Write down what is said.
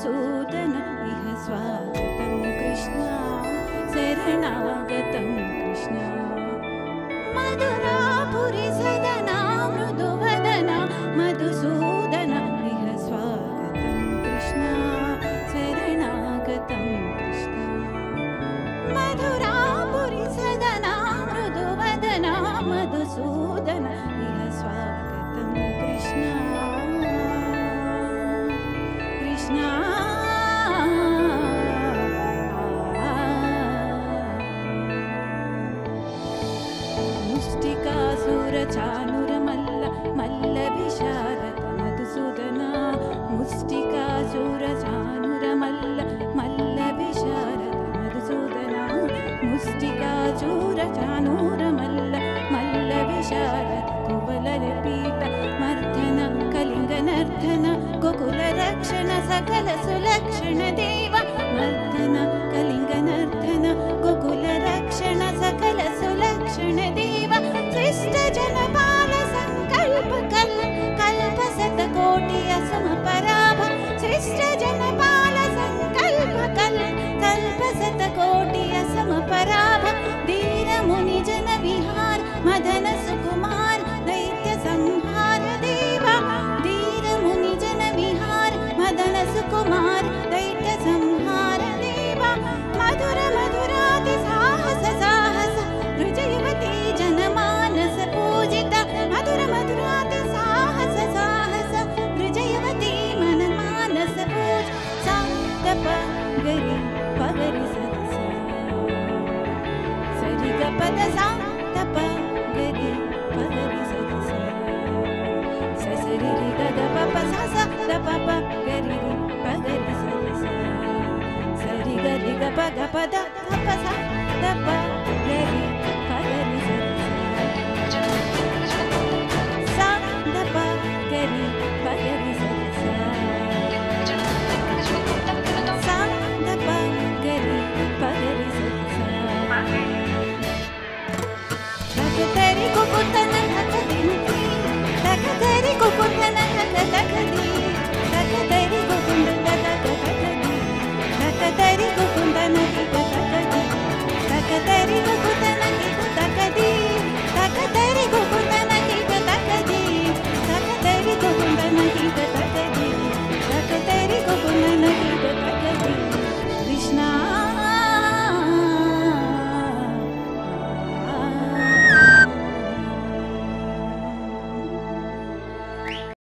मधुसूदन इह स्वागतं कृष्ण शरणागतं कृष्ण मधुरापुरि सदना मृदुवदना मधुसूदन इह स्वागतं कृष्ण शरणागतं कृष्ण मधुरापुरि सदना मृदुवदना मधुसूदन इह स्वागतं कृष्ण कृष्ण मुष्टिकासुरचानुरमल्ल मल्लविशारद मधुसूदना मुष्टिकासुरचानुरमल्ल मल्लविशारद मधुसूदना मुष्टिकासुरचानुरमल्ल मल्लविशारद कुवलरपीत मर्दन कलिङ्गनर्दन गोकुलरक्षण सकल सुलक्षण देव मर्दन कलिङ्गनर्दन